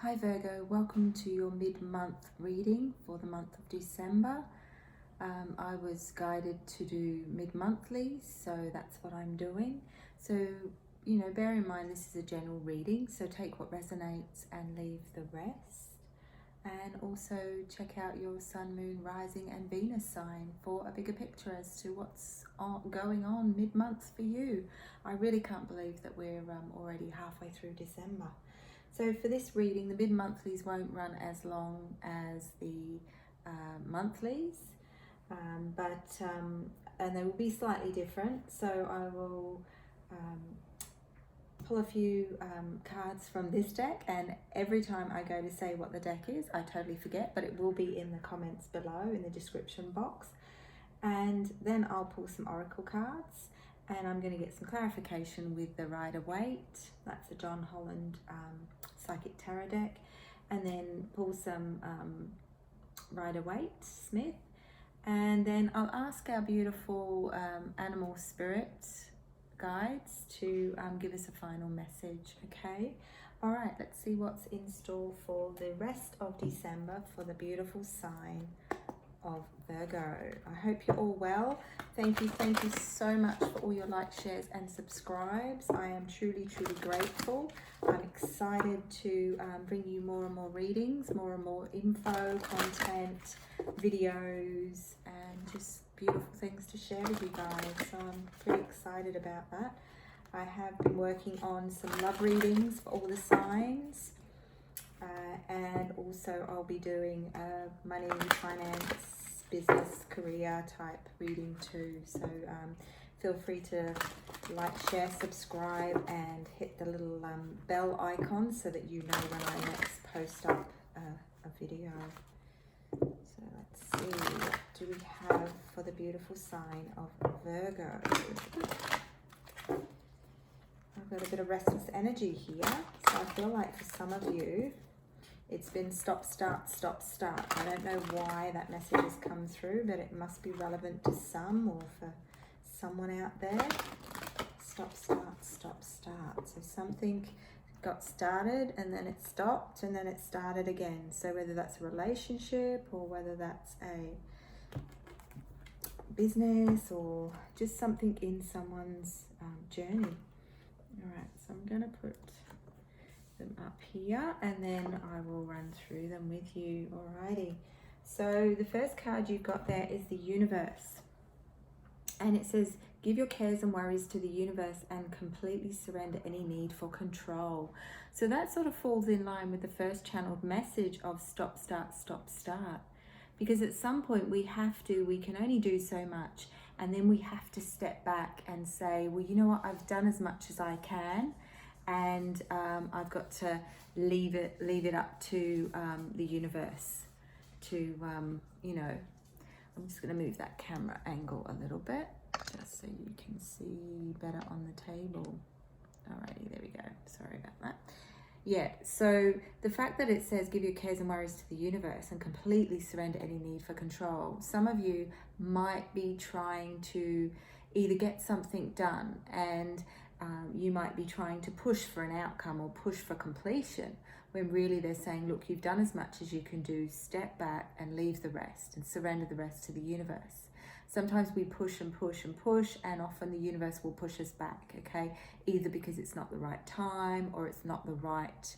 Hi Virgo, welcome to your mid-month reading for the month of December. I was guided to do mid-monthly, so that's what I'm doing. So, bear in mind this is a general reading, so take what resonates and leave the rest. And also check out your Sun, Moon, Rising and Venus sign for a bigger picture as to what's going on mid-month for you. I really can't believe that we're already halfway through December. So for this reading, the mid-monthlies won't run as long as the monthlies, and they will be slightly different. So I will pull a few cards from this deck, and every time I go to say what the deck is, I totally forget, but it will be in the comments below in the description box. And then I'll pull some oracle cards, and I'm going to get some clarification with the Waite. That's a John Holland Psychic Tarot deck, and then pull some Waite Smith, and then I'll ask our beautiful animal spirit guides to give us a final message. Okay, all right, let's see what's in store for the rest of December for the beautiful sign of Virgo. I hope you're all well. Thank you so much for all your likes, shares and subscribes. I am truly grateful. I'm excited to bring you more and more readings, more and more info, content, videos, and just beautiful things to share with you guys. So I'm pretty excited about that. I have been working on some love readings for all the signs, and also I'll be doing money, finance, business, career type reading too. So feel free to like, share, subscribe and hit the little bell icon so that you know when I next post up a video. So let's see, what do we have for the beautiful sign of Virgo? I've got a bit of restless energy here, so I feel like for some of you it's been stop, start, stop, start. I don't know why that message has come through, but it must be relevant to some or for someone out there. Stop, start, stop, start. So something got started and then it stopped and then it started again. So whether that's a relationship or whether that's a business or just something in someone's journey. All right, so I'm gonna put them up here and then I will run through them with you. Alrighty, so the first card you've got there is the universe, and it says give your cares and worries to the universe and completely surrender any need for control. So that sort of falls in line with the first channeled message of stop, start, stop, start, because at some point we can only do so much, and then we have to step back and say, well, you know what, I've done as much as I can, and I've got to leave it up to the universe to I'm just going to move that camera angle a little bit just so you can see better on the table. Alrighty, there we go, sorry about that. Yeah, so the fact that it says give your cares and worries to the universe and completely surrender any need for control, some of you might be trying to either get something done, and you might be trying to push for an outcome or push for completion, when really they're saying, look, you've done as much as you can do, step back and leave the rest and surrender the rest to the universe. Sometimes we push and push and push, and often the universe will push us back, okay? Either because it's not the right time or it's not the right,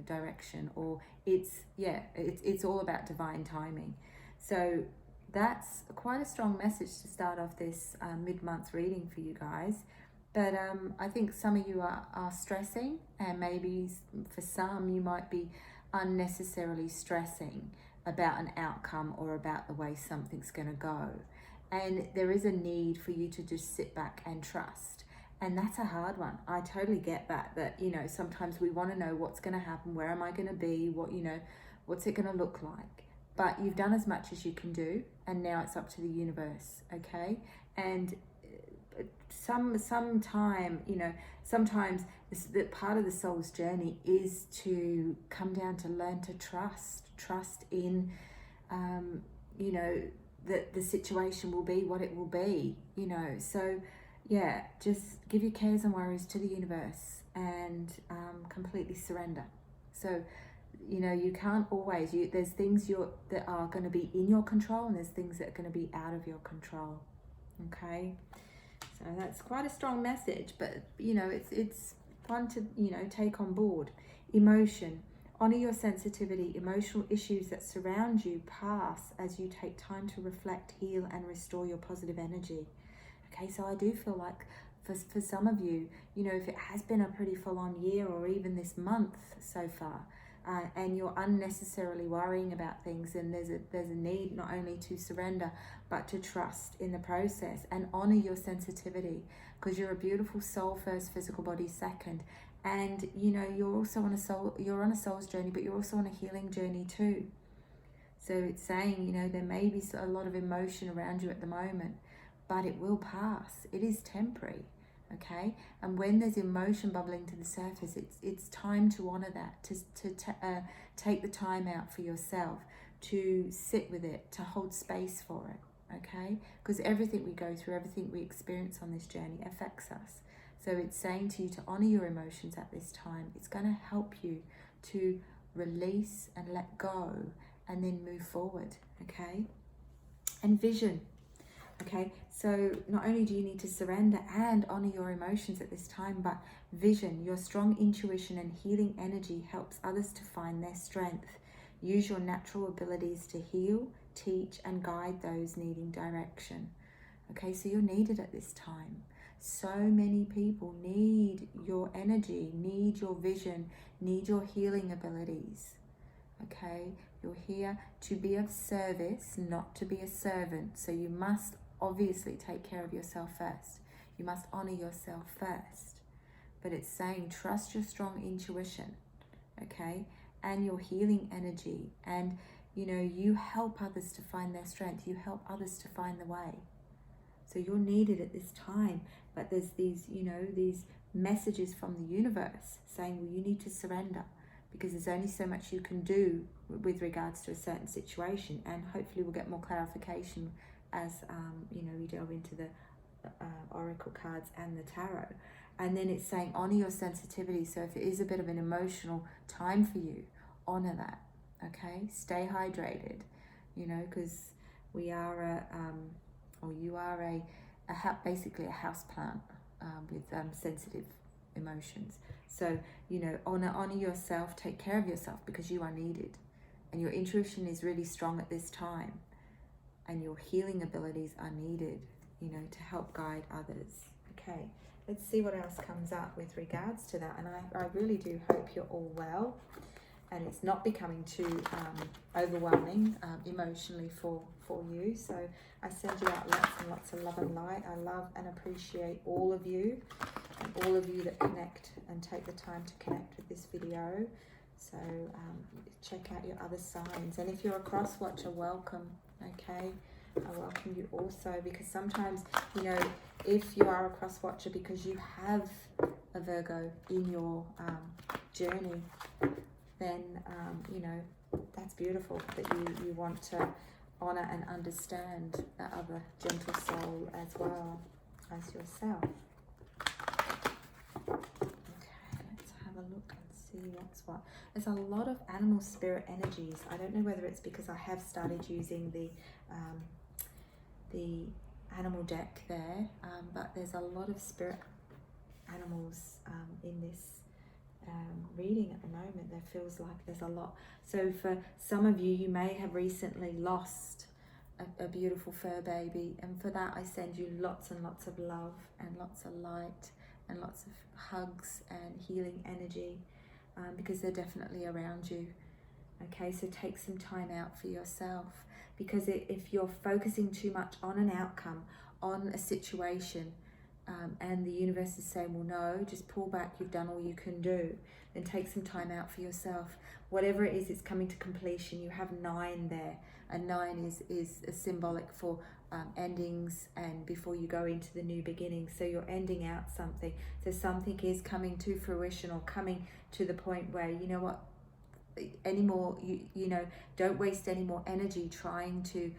direction, or it's all about divine timing. So that's quite a strong message to start off this mid-month reading for you guys. But I think some of you are stressing, and maybe for some you might be unnecessarily stressing about an outcome or about the way something's going to go. And there is a need for you to just sit back and trust. And that's a hard one. I totally get that, sometimes we want to know what's going to happen, where am I going to be, what's it going to look like. But you've done as much as you can do, and now it's up to the universe, okay? And sometimes the part of the soul's journey is to come down to learn to trust in that the situation will be what it will be, so yeah, just give your cares and worries to the universe and completely surrender So, you know, you can't always, there's things that are going to be in your control, and there's things that are going to be out of your control. Okay, so that's quite a strong message, but you know, it's fun to, you know, take on board. Emotion. Honor your sensitivity. Emotional issues that surround you pass as you take time to reflect, heal, and restore your positive energy. Okay, so I do feel like for some of you, you know, if it has been a pretty full-on year or even this month so far, and you're unnecessarily worrying about things, and there's a need not only to surrender but to trust in the process and honor your sensitivity, because you're a beautiful soul first, physical body second. And you know, you're also on a soul's journey, but you're also on a healing journey too. So it's saying, you know, there may be a lot of emotion around you at the moment, but it will pass. It is temporary. Okay, and when there's emotion bubbling to the surface, it's time to honor that, to take the time out for yourself, to sit with it, to hold space for it. Okay, because everything we go through, everything we experience on this journey affects us. So it's saying to you to honor your emotions at this time. It's going to help you to release and let go, and then move forward. Okay, and vision. Okay, so not only do you need to surrender and honor your emotions at this time, but vision, your strong intuition and healing energy helps others to find their strength. Use your natural abilities to heal, teach, and guide those needing direction. Okay, so you're needed at this time. So many people need your energy, need your vision, need your healing abilities. Okay, you're here to be of service, not to be a servant. So you must obviously take care of yourself first. You must honor yourself first. But it's saying trust your strong intuition, okay, and your healing energy. And you know, you help others to find their strength. You help others to find the way. So you're needed at this time. But there's these, you know, these messages from the universe saying, well, you need to surrender, because there's only so much you can do with regards to a certain situation. And hopefully we'll get more clarification as you know, we delve into the oracle cards and the tarot. And then it's saying honor your sensitivity. So if it is a bit of an emotional time for you, honor that. Okay, stay hydrated, you know, because we are you are basically a house plant with sensitive emotions. So, you know, honor yourself, take care of yourself, because you are needed, and your intuition is really strong at this time, and your healing abilities are needed, you know, to help guide others. Okay, let's see what else comes up with regards to that. And I really do hope you're all well, and it's not becoming too overwhelming emotionally for you. So I send you out lots and lots of love and light. I love and appreciate all of you, and all of you that connect and take the time to connect with this video. So check out your other signs. And if you're a cross watcher, welcome. Okay, I welcome you also, because sometimes, you know, if you are a cross watcher because you have a Virgo in your journey, then you know, that's beautiful that you want to honor and understand that other gentle soul as well as yourself. Okay, let's have a look and see what's what. There's a lot of animal spirit energies. I don't know whether it's because I have started using the animal deck there, but there's a lot of spirit animals in this reading at the moment. There feels like there's a lot. So for some of you, you may have recently lost a beautiful fur baby, and for that I send you lots and lots of love and lots of light and lots of hugs and healing energy, because they're definitely around you. Okay, so take some time out for yourself, because if you're focusing too much on an outcome, on a situation, and the universe is saying, well, no, just pull back, you've done all you can do, then take some time out for yourself. Whatever it is, it's coming to completion. You have 9 there, and 9 is a symbolic for endings, and before you go into the new beginning. So you're ending out something. So something is coming to fruition, or coming to the point where, you know what, anymore, you know, don't waste any more energy trying to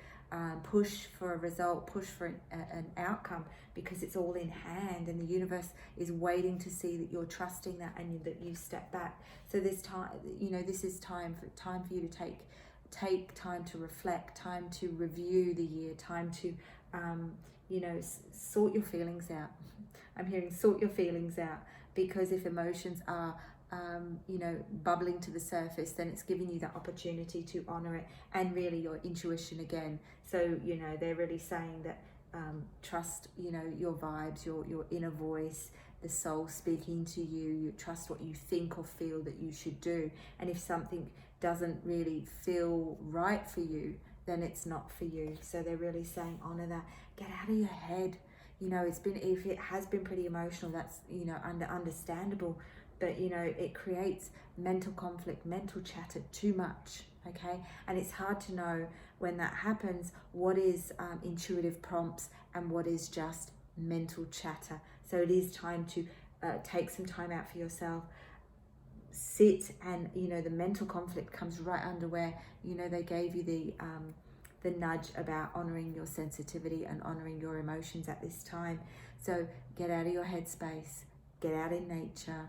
push for a result, push for an outcome, because it's all in hand, and the universe is waiting to see that you're trusting that and that you step back. So this time, this is time for you to take time to reflect, time to review the year, time to sort your feelings out. I'm hearing sort your feelings out, because if emotions are bubbling to the surface, then it's giving you that opportunity to honor it, and really your intuition again. So they're really saying that trust your vibes, your inner voice, the soul speaking to you. You trust what you think or feel that you should do, and if something doesn't really feel right for you, then it's not for you. So they're really saying honor that. Get out of your head. If it has been pretty emotional, that's understandable, but it creates mental conflict, mental chatter, too much. Okay, and it's hard to know when that happens what is intuitive prompts and what is just mental chatter. So it is time to take some time out for yourself, sit, and the mental conflict comes right under where they gave you the nudge about honoring your sensitivity and honoring your emotions at this time. So get out of your headspace, get out in nature,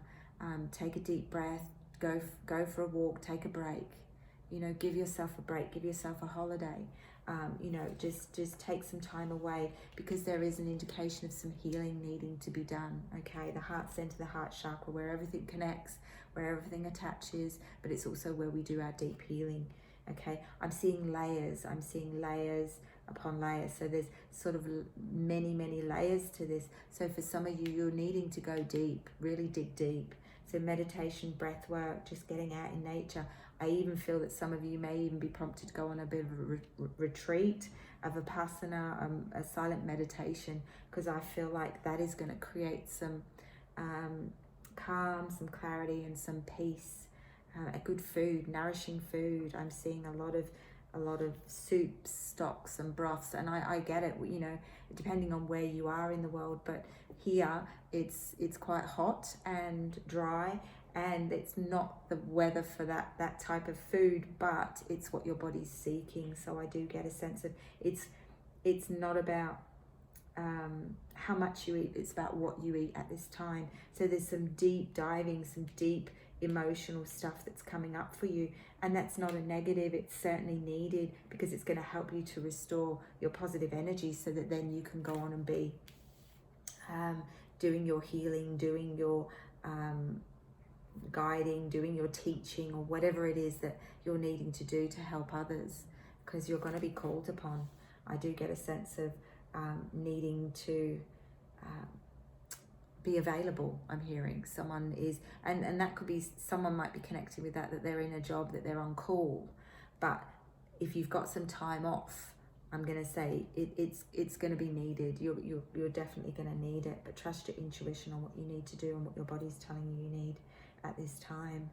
take a deep breath, go for a walk, take a break, give yourself a break, give yourself a holiday, just take some time away, because there is an indication of some healing needing to be done. Okay, the heart center, the heart chakra, where everything connects, where everything attaches, but it's also where we do our deep healing. Okay, I'm seeing layers upon layers. So there's sort of many layers to this. So for some of you, you're needing to go deep, really dig deep. So meditation, breath work, just getting out in nature. I even feel that some of you may even be prompted to go on a bit of a retreat, a vipassana, a silent meditation, because I feel like that is going to create some calm, some clarity, and some peace. A good food, nourishing food. I'm seeing a lot of soups, stocks, and broths, and I get it, depending on where you are in the world, but here it's quite hot and dry, and it's not the weather for that type of food, but it's what your body's seeking. So I do get a sense of it's not about how much you eat, it's about what you eat at this time. So there's some deep diving, some deep emotional stuff that's coming up for you, and that's not a negative. It's certainly needed, because it's going to help you to restore your positive energy, so that then you can go on and be doing your healing, doing your guiding, doing your teaching, or whatever it is that you're needing to do to help others, because you're going to be called upon. I do get a sense of needing to be available. I'm hearing someone is, and that could be, someone might be connecting with that they're in a job, that they're on call, but if you've got some time off, I'm going to say it's going to be needed. You're definitely going to need it, but trust your intuition on what you need to do and what your body's telling you need at this time.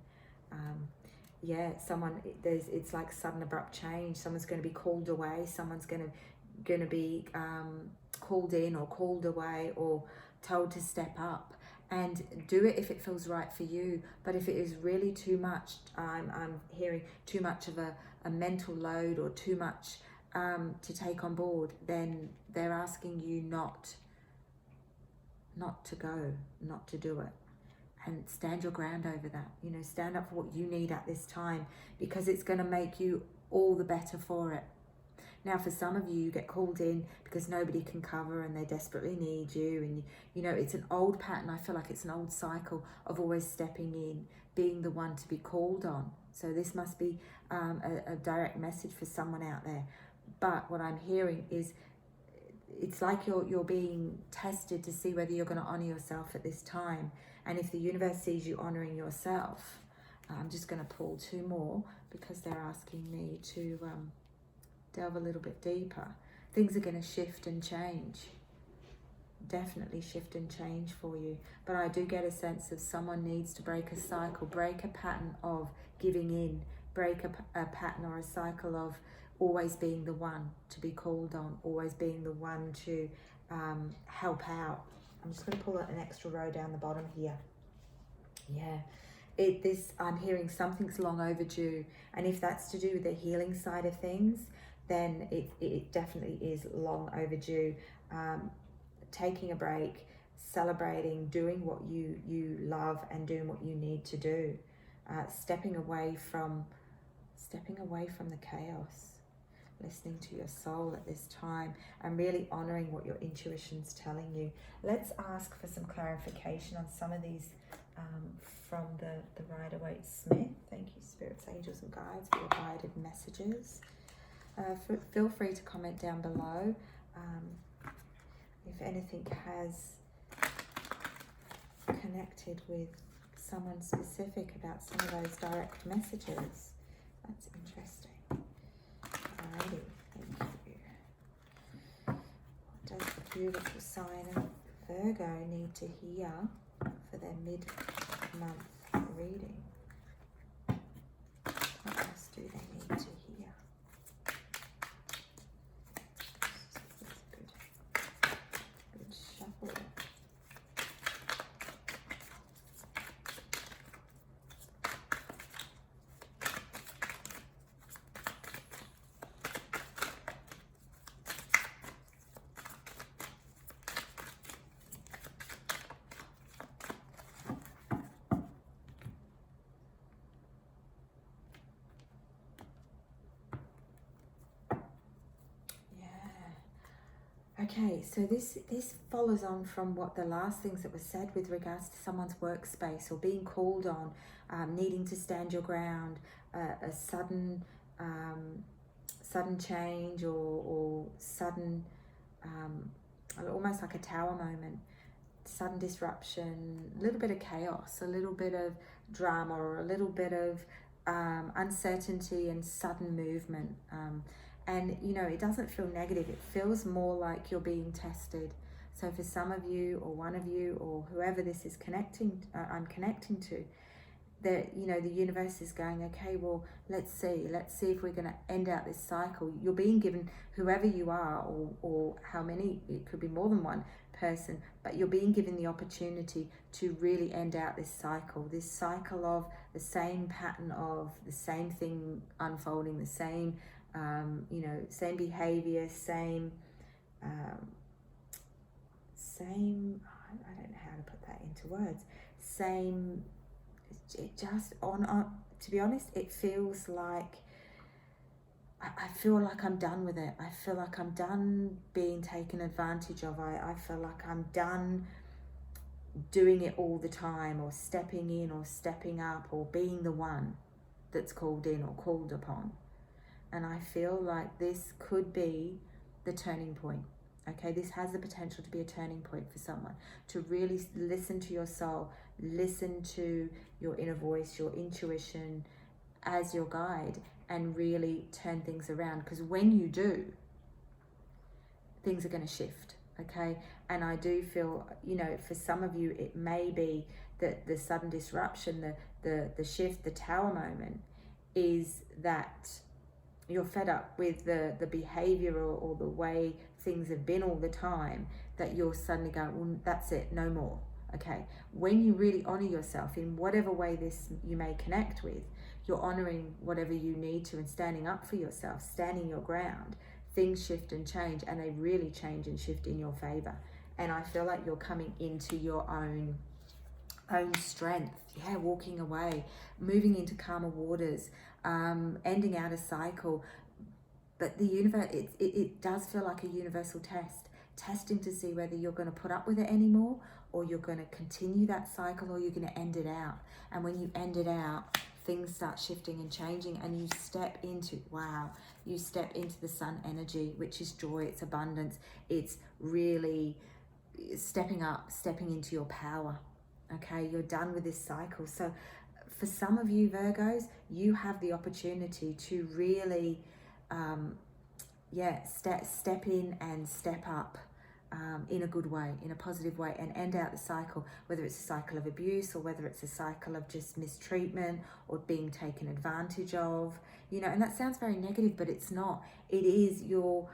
It's like sudden abrupt change. Someone's going to be called away, someone's going to be called in or called away, or told to step up, and do it if it feels right for you. But if it is really too much, I'm hearing too much of a mental load, or too much to take on board, then they're asking you not to go, not to do it. And stand your ground over that. Stand up for what you need at this time, because it's going to make you all the better for it. Now, for some of you, you get called in because nobody can cover and they desperately need you. And, it's an old pattern. I feel like it's an old cycle of always stepping in, being the one to be called on. So this must be a direct message for someone out there. But what I'm hearing is it's like you're being tested to see whether you're going to honor yourself at this time. And if the universe sees you honoring yourself, I'm just going to pull two more, because they're asking me to delve a little bit deeper. Things are going to shift and change. Definitely shift and change for you. But I do get a sense of someone needs to break a cycle, break a pattern of giving in, break a pattern or a cycle of always being the one to be called on, always being the one to help out. I'm just going to pull out an extra row down the bottom here. Yeah. I'm hearing something's long overdue, and if that's to do with the healing side of things, then it definitely is long overdue. Taking a break, celebrating, doing what you love and doing what you need to do. Stepping away from the chaos, listening to your soul at this time, and really honoring what your intuition's telling you. Let's ask for some clarification on some of these from the Rider-Waite Smith. Thank you, spirits, angels, and guides, for your guided messages. Feel free to comment down below if anything has connected with someone specific about some of those direct messages. That's interesting. Alrighty, thank you. What does the beautiful sign of Virgo need to hear for their mid-month reading? What else do they need to hear? Good shuffle. Okay, so this follows on from what the last things that were said with regards to someone's workspace or being called on, needing to stand your ground, a sudden change or sudden, almost like a tower moment, sudden disruption, a little bit of chaos, a little bit of drama, or a little bit of uncertainty and sudden movement. And, you know, it doesn't feel negative. It feels more like you're being tested. So for some of you, or one of you, or whoever this is I'm connecting to, that, you know, the universe is going, okay, well, let's see if we're going to end out this cycle. You're being given, whoever you are, or how many, it could be more than one person, but you're being given the opportunity to really end out this cycle of the same pattern of the same thing unfolding, the same same behavior, same, I don't know how to put that into words, same, it just, to be honest, it feels like, I feel like I'm done with it. I feel like I'm done being taken advantage of. I feel like I'm done doing it all the time, or stepping in, or stepping up, or being the one that's called in or called upon. And I feel like this could be the turning point. Okay, this has the potential to be a turning point for someone, to really listen to your soul, listen to your inner voice, your intuition as your guide, and really turn things around. Because when you do, things are going to shift. Okay, and I do feel, you know, for some of you, it may be that the sudden disruption, the shift, the tower moment, is that you're fed up with the behavior or the way things have been all the time, that you're suddenly going, well, that's it, no more. Okay, when you really honor yourself in whatever way this you may connect with, you're honoring whatever you need to and standing up for yourself, standing your ground, things shift and change, and they really change and shift in your favor. And I feel like you're coming into your own strength, walking away, moving into calmer waters, ending out a cycle. But the universe, it does feel like a universal testing to see whether you're going to put up with it anymore, or you're going to continue that cycle, or you're going to end it out. And when you end it out, things start shifting and changing, and you step into the sun energy, which is joy, it's abundance, it's really stepping up, stepping into your power. Okay, you're done with this cycle. So for some of you Virgos, you have the opportunity to really step in and step up in a good way, in a positive way, and end out the cycle, whether it's a cycle of abuse, or whether it's a cycle of just mistreatment or being taken advantage of, you know. And that sounds very negative, but it's not. It is you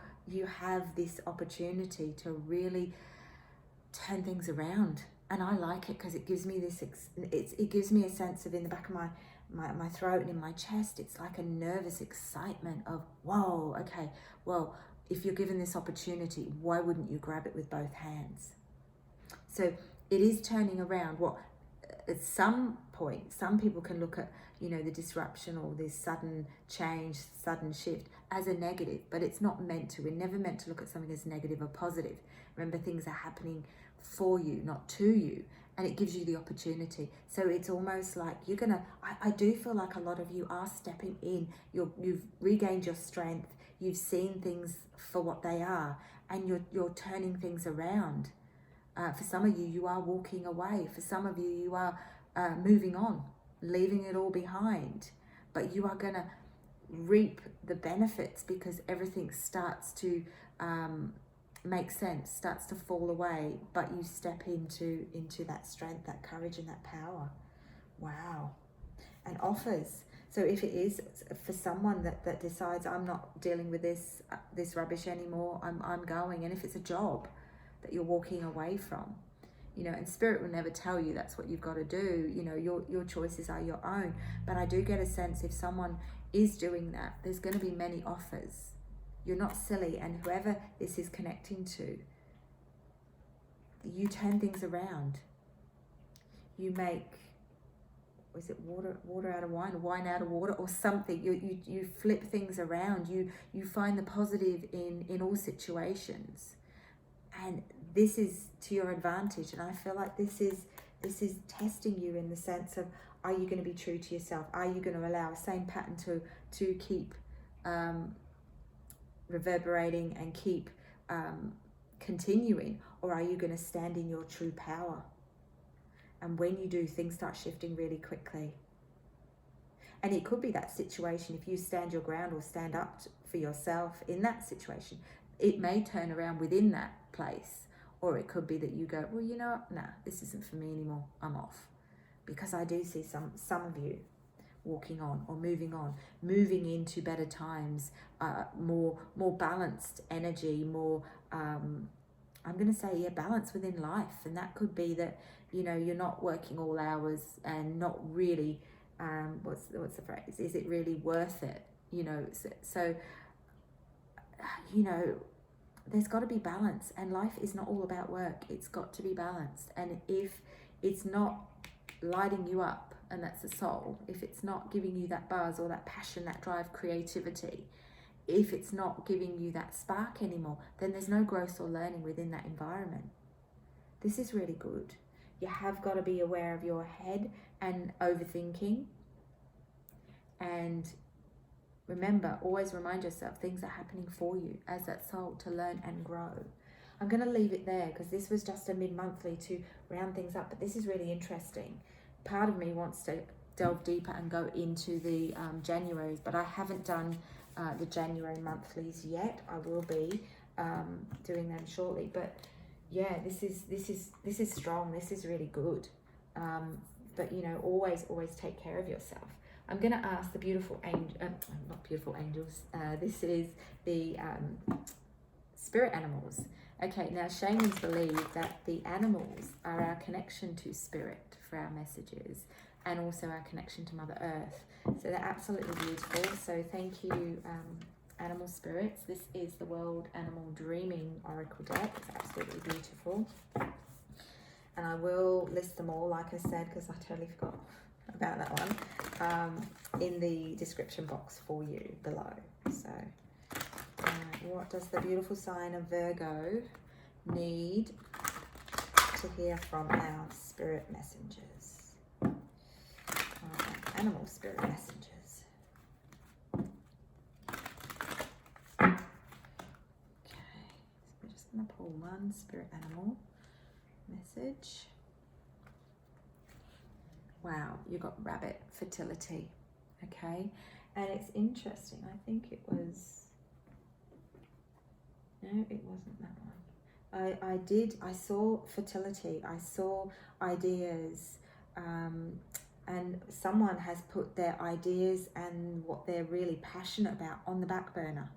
have this opportunity to really turn things around. And I like it because it gives me this, it gives me a sense of, in the back of my throat and in my chest. It's like a nervous excitement of, whoa, okay, well, if you're given this opportunity, why wouldn't you grab it with both hands? So it is turning around. What at some point, some people can look at, you know, the disruption or this sudden change, sudden shift as a negative, but it's not meant to. We're never meant to look at something as negative or positive. Remember, things are happening for you, not to you, and it gives you the opportunity. So it's almost like you're gonna, I do feel like a lot of you are stepping in. You've regained your strength. You've seen things for what they are, and you're turning things around. For some of you, you are walking away. For some of you, you are moving on, leaving it all behind. But you are going to reap the benefits because everything starts to make sense, starts to fall away. But you step into that strength, that courage, and that power. Wow. And offers. So if it is for someone that decides, I'm not dealing with this rubbish anymore, I'm going. And if it's a job that you're walking away from, you know, and spirit will never tell you that's what you've got to do. You know, your choices are your own. But I do get a sense if someone is doing that, there's going to be many offers. You're not silly, and whoever this is connecting to, you turn things around. You make, was it water out of wine out of water, or something. You flip things around. You find the positive in all situations. And this is to your advantage. And I feel like this is testing you in the sense of, are you going to be true to yourself? Are you going to allow a same pattern to keep reverberating and keep continuing? Or are you going to stand in your true power? And when you do, things start shifting really quickly. And it could be that situation, if you stand your ground or stand up for yourself in that situation, it may turn around within that place. Or it could be that you go, well, you know what? Nah, this isn't for me anymore. I'm off. Because I do see some of you walking on or moving into better times, more balanced energy, more, I'm going to say, balance within life. And that could be that, you know, you're not working all hours and not really, what's the phrase? Is it really worth it? You know, so you know, there's got to be balance, and life is not all about work. It's got to be balanced. And if it's not lighting you up, and that's the soul, if it's not giving you that buzz or that passion, that drive, creativity, if it's not giving you that spark anymore, then there's no growth or learning within that environment. This is really good. You have got to be aware of your head and overthinking. And remember, always remind yourself things are happening for you as that soul to learn and grow. I'm going to leave it there because this was just a mid-monthly to round things up, but this is really interesting. Part of me wants to delve deeper and go into the Januaries, but I haven't done the January monthlies yet. I will be doing them shortly, but yeah, this is strong. This is really good. But you know, always take care of yourself. I'm going to ask the beautiful angel, not beautiful angels. This is the spirit animals. Okay, now shamans believe that the animals are our connection to spirit for our messages, and also our connection to Mother Earth. So they're absolutely beautiful. So thank you, animal spirits. This is the World Animal Dreaming Oracle deck. It's absolutely beautiful. And I will list them all, like I said, because I totally forgot about that one, in the description box for you below. So what does the beautiful sign of Virgo need to hear from our spirit messengers? Animal spirit messengers. Okay, so we're just going to pull one spirit animal message. Wow, you got rabbit, fertility. Okay, and it's interesting. I think it was, no, it wasn't that one. I saw fertility. I saw ideas, and someone has put their ideas and what they're really passionate about on the back burner.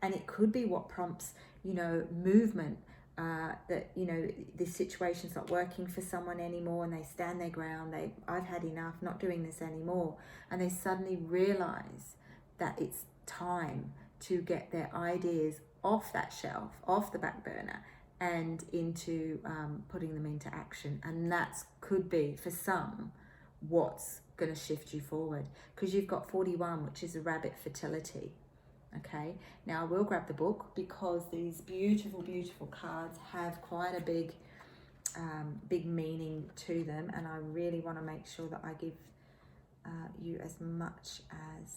And it could be what prompts, you know, movement, that, you know, this situation's not working for someone anymore, and they stand their ground. I've had enough, not doing this anymore. And they suddenly realize that it's time to get their ideas off that shelf, off the back burner, and into putting them into action. And that could be, for some, what's going to shift you forward, because you've got 41, which is a rabbit fertility. Okay, now I will grab the book, because these beautiful, beautiful cards have quite a big meaning to them, and I really want to make sure that I give you as much as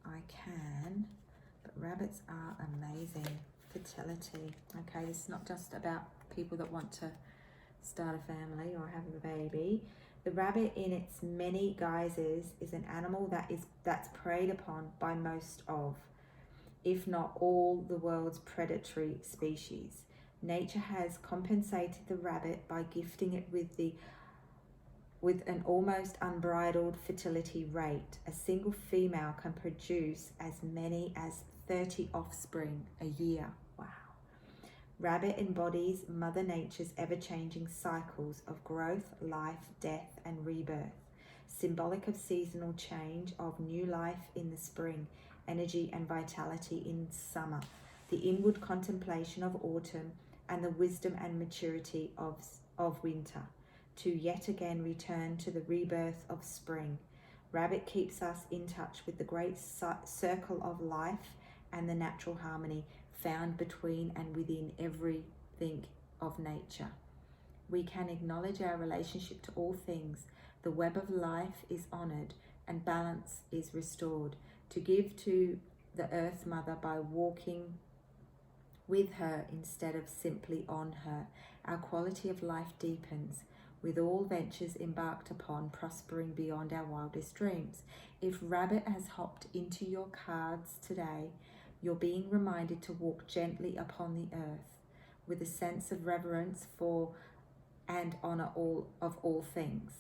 I can. But rabbits are amazing. Fertility. Okay, this is not just about people that want to start a family or have a baby. The rabbit, in its many guises, is an animal that's preyed upon by most of, if not all, the world's predatory species. Nature has compensated the rabbit by gifting it with an almost unbridled fertility rate. A single female can produce as many as 30 offspring a year. Wow. Rabbit embodies Mother Nature's ever-changing cycles of growth, life, death, and rebirth, symbolic of seasonal change, of new life in the spring, energy and vitality in summer, the inward contemplation of autumn, and the wisdom and maturity of winter, to yet again return to the rebirth of spring. Rabbit keeps us in touch with the great circle of life and the natural harmony found between and within everything of nature. We can acknowledge our relationship to all things. The web of life is honored and balance is restored. To give to the Earth Mother by walking with her instead of simply on her, our quality of life deepens, with all ventures embarked upon prospering beyond our wildest dreams. If rabbit has hopped into your cards today, you're being reminded to walk gently upon the earth with a sense of reverence for and honor all things.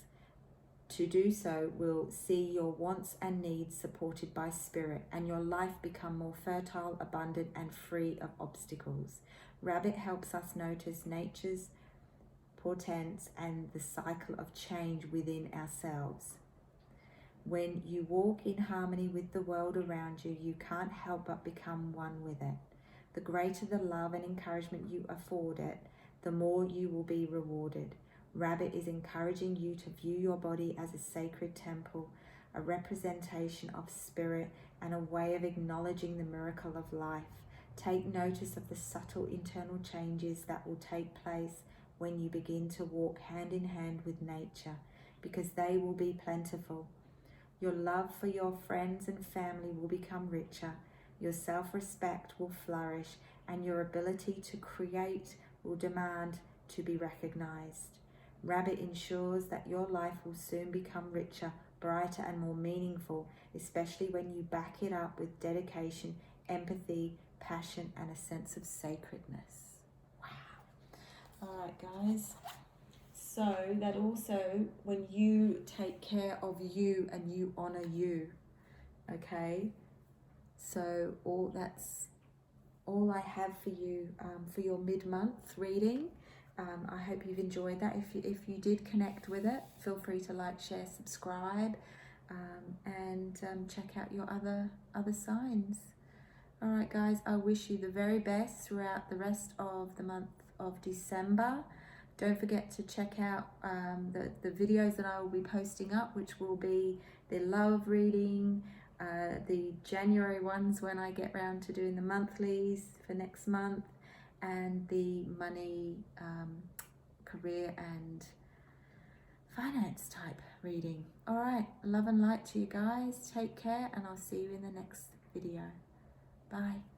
To do so will see your wants and needs supported by spirit, and your life become more fertile, abundant, and free of obstacles. Rabbit helps us notice nature's portents and the cycle of change within ourselves. When you walk in harmony with the world around you, you can't help but become one with it. The greater the love and encouragement you afford it, the more you will be rewarded. Rabbit is encouraging you to view your body as a sacred temple, a representation of spirit, and a way of acknowledging the miracle of life. Take notice of the subtle internal changes that will take place when you begin to walk hand in hand with nature, because they will be plentiful. Your love for your friends and family will become richer, your self-respect will flourish, and your ability to create will demand to be recognized. Rabbit ensures that your life will soon become richer, brighter, and more meaningful, especially when you back it up with dedication, empathy, passion, and a sense of sacredness. Wow. All right, guys. So that also, when you take care of you and you honor you, okay? So that's all I have for you for your mid-month reading. I hope you've enjoyed that. If you did connect with it, feel free to like, share, subscribe, and check out your other signs. All right, guys, I wish you the very best throughout the rest of the month of December. Don't forget to check out the videos that I will be posting up, which will be the love reading, the January ones when I get round to doing the monthlies for next month, and the money, career and finance type reading. All right, love and light to you guys. Take care, and I'll see you in the next video. Bye.